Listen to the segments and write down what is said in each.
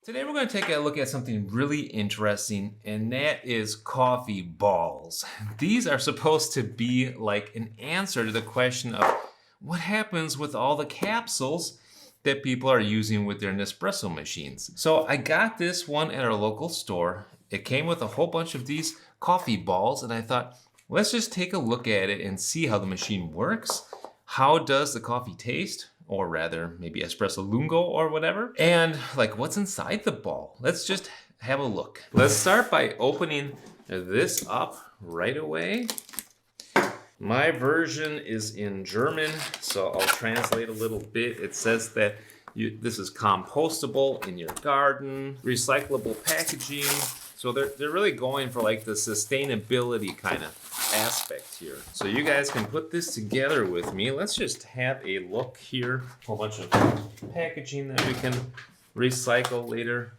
Today we're going to take a look at something really interesting, and that is coffee balls. These are supposed to be like an answer to the question of what happens with all the capsules that people are using with their Nespresso machines. So I got this one at our local store. It came with a whole bunch of these coffee balls, and I thought, let's just take a look at it and see how the machine works. How does the coffee taste? Or rather, maybe Espresso lungo or whatever. And like, what's inside the ball? Let's just have a look. Let's start by opening this up right away. My version is in German, so I'll translate a little bit. It says that this is compostable in your garden, recyclable packaging. So they're really going for like the sustainability kind of aspect here. So you guys can put this together with me. Let's just have a look here. A whole bunch of packaging that we can recycle later.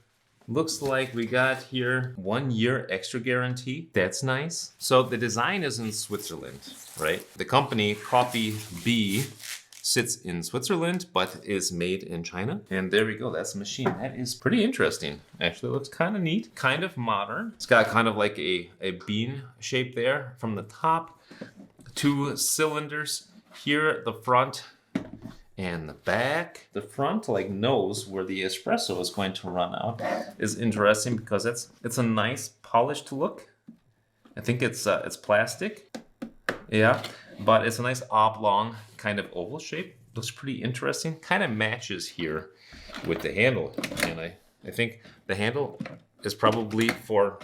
Looks like we got here 1 year extra guarantee. That's nice. So the design is in Switzerland, right? The company Coffee Bee sits in Switzerland, but is made in China. And there we go, that's the machine. That is pretty interesting. Actually, it looks kind of neat, kind of modern. It's got kind of like a bean shape there from the top. 2 cylinders here at the front and the back. The front like nose where the espresso is going to run out is interesting because it's a nice polished look. I think it's plastic. Yeah, but it's a nice oblong kind of oval shape. Looks pretty interesting. Kind of matches here with the handle. And I think the handle is probably for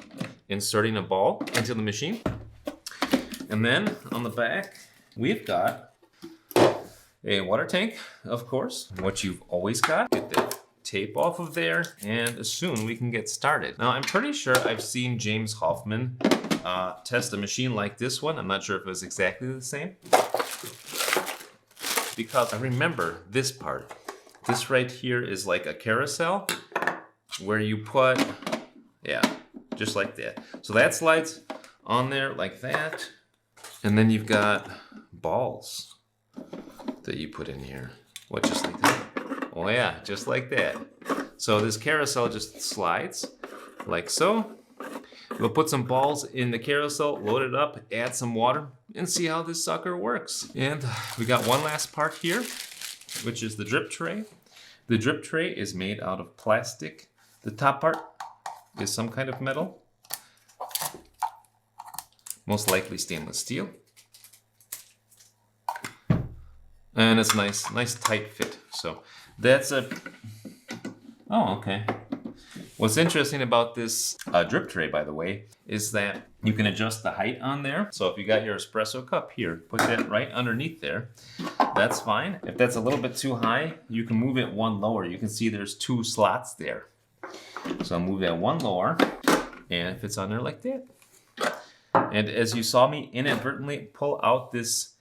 inserting a ball into the machine. And then on the back, we've got a water tank, of course, what you've always got. Get the tape off of there, and soon we can get started. Now, I'm pretty sure I've seen James Hoffman test a machine like this one. I'm not sure if it was exactly the same, because I remember this part. This right here is like a carousel where you put, yeah, just like that. So that slides on there like that, and then you've got balls that you put in here. What, just like that? Oh yeah, just like that. So this carousel just slides like so. We'll put some balls in the carousel, load it up, add some water, and see how this sucker works. And we got one last part here, which is the drip tray. The drip tray is made out of plastic. The top part is some kind of metal, most likely stainless steel. And it's nice tight fit. So that's a, oh, okay. What's interesting about this drip tray, by the way, is that you can adjust the height on there. So if you got your espresso cup here, put that right underneath there. That's fine. If that's a little bit too high, you can move it one lower. You can see there's 2 slots there. So I'll move that one lower, and it fits on there like that. And as you saw me inadvertently pull out this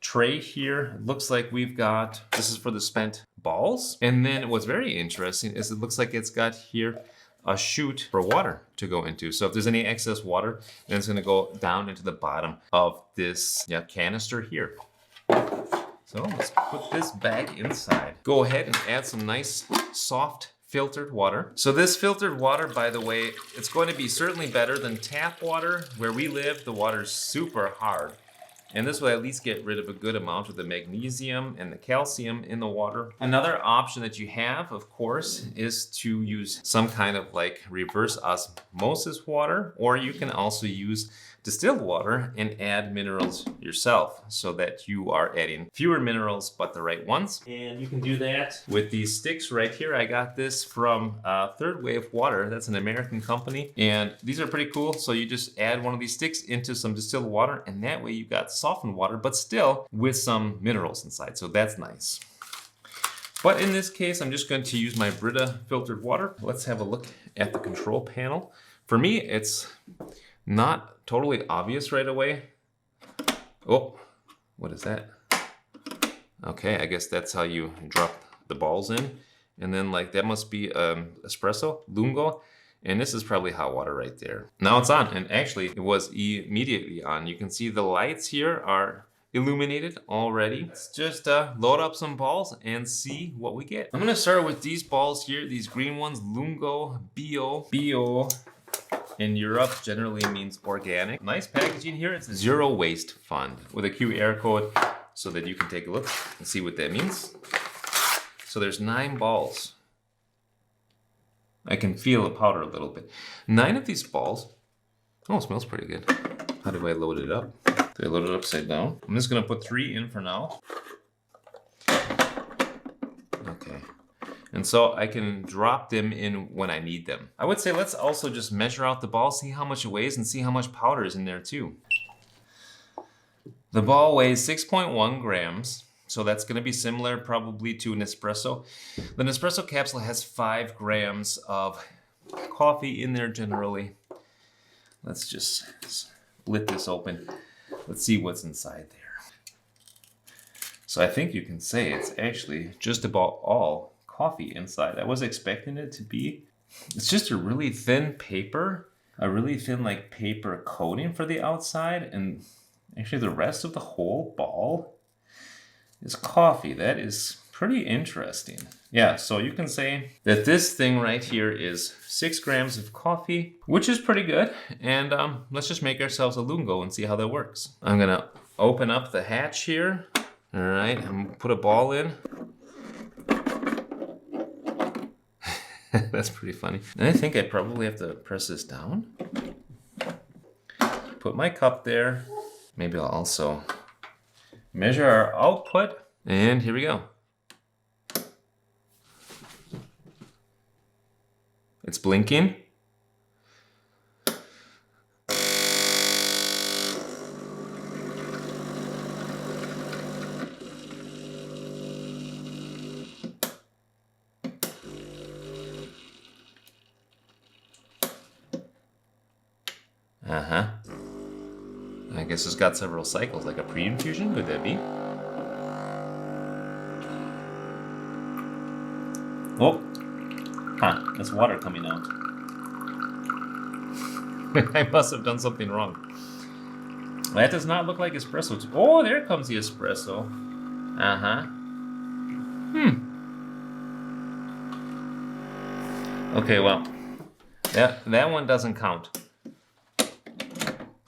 tray here, it looks like we've got, this is for the spent balls. And then what's very interesting is it looks like it's got here a chute for water to go into. So if there's any excess water, then it's gonna go down into the bottom of this canister here. So let's put this back inside. Go ahead and add some nice soft filtered water. So this filtered water, by the way, it's going to be certainly better than tap water. Where we live, the water's super hard. And this will at least get rid of a good amount of the magnesium and the calcium in the water. Another option that you have, of course, is to use some kind of like reverse osmosis water, or you can also use distilled water and add minerals yourself so that you are adding fewer minerals, but the right ones. And you can do that with these sticks right here. I got this from Third Wave Water. That's an American company. And these are pretty cool. So you just add one of these sticks into some distilled water, and that way you got softened water, but still with some minerals inside. So that's nice. But in this case, I'm just going to use my Brita filtered water. Let's have a look at the control panel. For me, it's not totally obvious right away. Oh, what is that? Okay, I guess that's how you drop the balls in. And then like that must be espresso, lungo. And this is probably hot water right there. Now it's on, and actually it was immediately on. You can see the lights here are illuminated already. Let's just load up some balls and see what we get. I'm gonna start with these balls here, these green ones, Lungo Bio. Bio in Europe generally means organic. Nice packaging here. It's a zero waste fund with a QR code so that you can take a look and see what that means. So there's 9 balls. I can feel the powder a little bit. 9 of these balls. Oh, it smells pretty good. How do I load it up? Do I load it upside down? I'm just gonna put 3 in for now. Okay. And so I can drop them in when I need them. I would say let's also just measure out the ball, see how much it weighs, and see how much powder is in there too. The ball weighs 6.1 grams. So that's going to be similar probably to an espresso. The Nespresso capsule has 5 grams of coffee in there generally. Let's just split this open. Let's see what's inside there. So I think you can say it's actually just about all coffee inside. I was expecting it to be. It's just a really thin paper, a really thin like paper coating for the outside, and actually the rest of the whole ball is coffee. That is pretty interesting. Yeah, so you can say that this thing right here is 6 grams of coffee, which is pretty good. And let's just make ourselves a lungo and see how that works. I'm gonna open up the hatch here. All right, I'm gonna put a ball in. That's pretty funny. And I think I probably have to press this down. Put my cup there. Maybe I'll also measure our output, and here we go. It's blinking. Uh-huh. I guess it's got several cycles, like a pre-infusion, could that be? Oh, huh, that's water coming out. I must have done something wrong. That does not look like espresso. Oh, there comes the espresso. Uh-huh. Okay, well, that one doesn't count.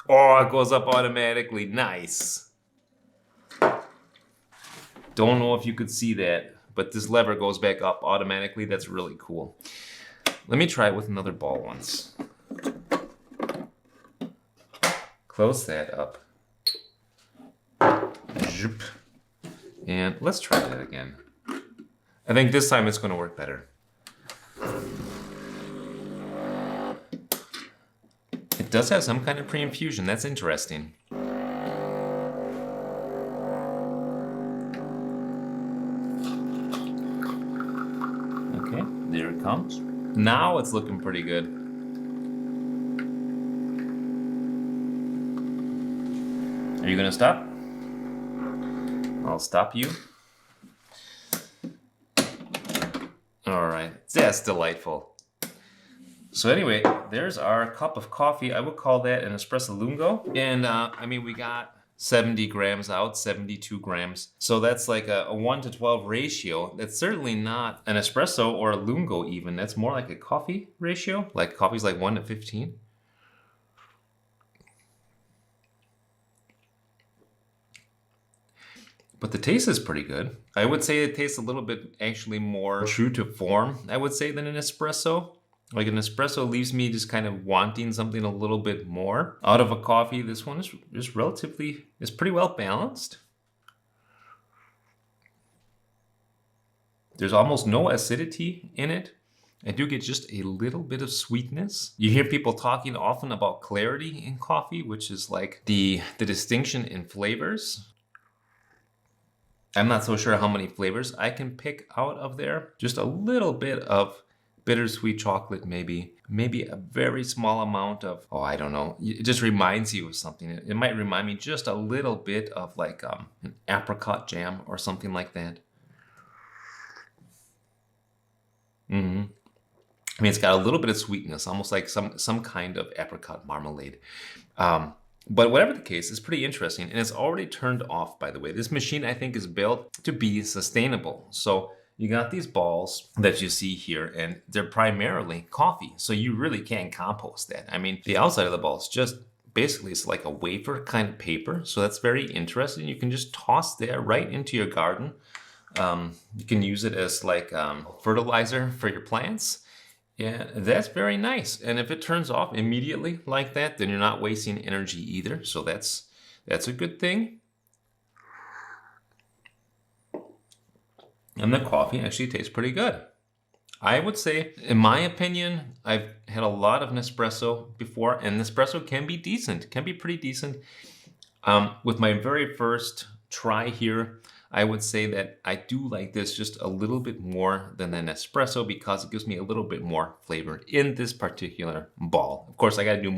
Oh, it goes up automatically. Nice. Don't know if you could see that, but this lever goes back up automatically. That's really cool. Let me try it with another ball once. Close that up. And let's try that again. I think this time it's going to work better. It does have some kind of pre-infusion. That's interesting. Okay, there it comes. Now it's looking pretty good. Are you gonna stop? I'll stop you. All right, that's delightful. So anyway, there's our cup of coffee. I would call that an espresso lungo. And I mean, we got 70 grams out, 72 grams. So that's like a 1 to 12 ratio. That's certainly not an espresso or a lungo even. That's more like a coffee ratio. Like coffee's like 1 to 15. But the taste is pretty good. I would say it tastes a little bit actually more true to form, I would say, than an espresso. Like an espresso leaves me just kind of wanting something a little bit more out of a coffee. This one is relatively, is pretty well balanced. There's almost no acidity in it. I do get just a little bit of sweetness. You hear people talking often about clarity in coffee, which is like the distinction in flavors. I'm not so sure how many flavors I can pick out of there. Just a little bit of bittersweet chocolate, maybe a very small amount of, oh, I don't know. It just reminds you of something. It might remind me just a little bit of like an apricot jam or something like that. I mean, it's got a little bit of sweetness, almost like some kind of apricot marmalade. But whatever the case, it's pretty interesting, and it's already turned off, by the way. This machine, I think, is built to be sustainable. So you got these balls that you see here, and they're primarily coffee. So you really can't compost that. I mean, the outside of the ball is just basically it's like a wafer kind of paper. So that's very interesting. You can just toss that right into your garden. You can use it as like fertilizer for your plants. Yeah, that's very nice. And if it turns off immediately like that, then you're not wasting energy either. So that's a good thing. And the coffee actually tastes pretty good. I would say, in my opinion, I've had a lot of Nespresso before, and Nespresso can be decent, can be pretty decent. With my very first try here, I would say that I do like this just a little bit more than the Nespresso because it gives me a little bit more flavor in this particular ball. Of course, I got to do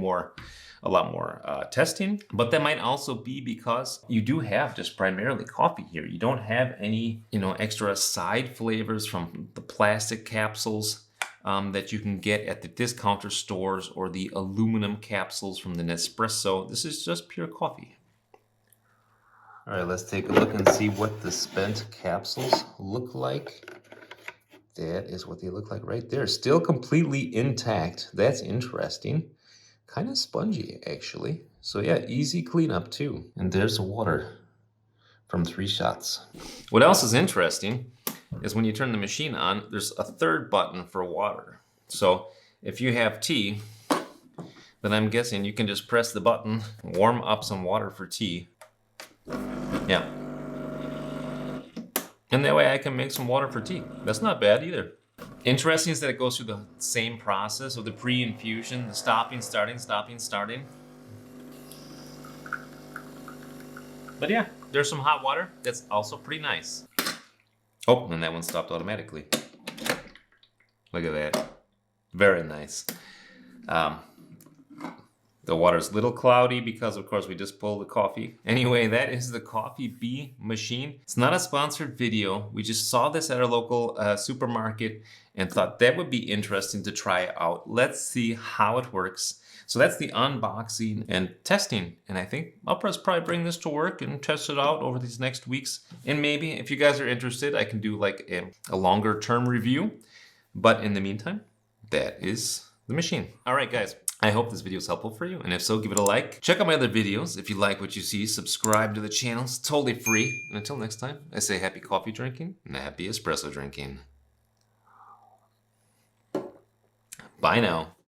a lot more testing, but that might also be because you do have just primarily coffee here. You don't have any, extra side flavors from the plastic capsules that you can get at the discounter stores or the aluminum capsules from the Nespresso. This is just pure coffee. All right, let's take a look and see what the spent capsules look like. That is what they look like right there. Still completely intact. That's interesting. Kind of spongy, actually. So yeah, easy cleanup too. And there's water from 3 shots. What else is interesting is when you turn the machine on, there's a third button for water. So if you have tea, then I'm guessing you can just press the button, warm up some water for tea. Yeah. And that way I can make some water for tea. That's not bad either. Interesting is that it goes through the same process of the pre-infusion, the stopping, starting, stopping, starting. But yeah, there's some hot water. That's also pretty nice. Oh, and that one stopped automatically. Look at that. Very nice. The water's a little cloudy because, of course, we just pulled the coffee. Anyway, that is the Coffee Bee machine. It's not a sponsored video. We just saw this at our local supermarket and thought that would be interesting to try out. Let's see how it works. So that's the unboxing and testing. And I think I'll probably bring this to work and test it out over these next weeks. And maybe if you guys are interested, I can do like a longer term review. But in the meantime, that is the machine. All right, guys. I hope this video is helpful for you, and if so, give it a like. Check out my other videos. If you like what you see, subscribe to the channel. It's totally free. And until next time, I say happy coffee drinking and happy espresso drinking. Bye now.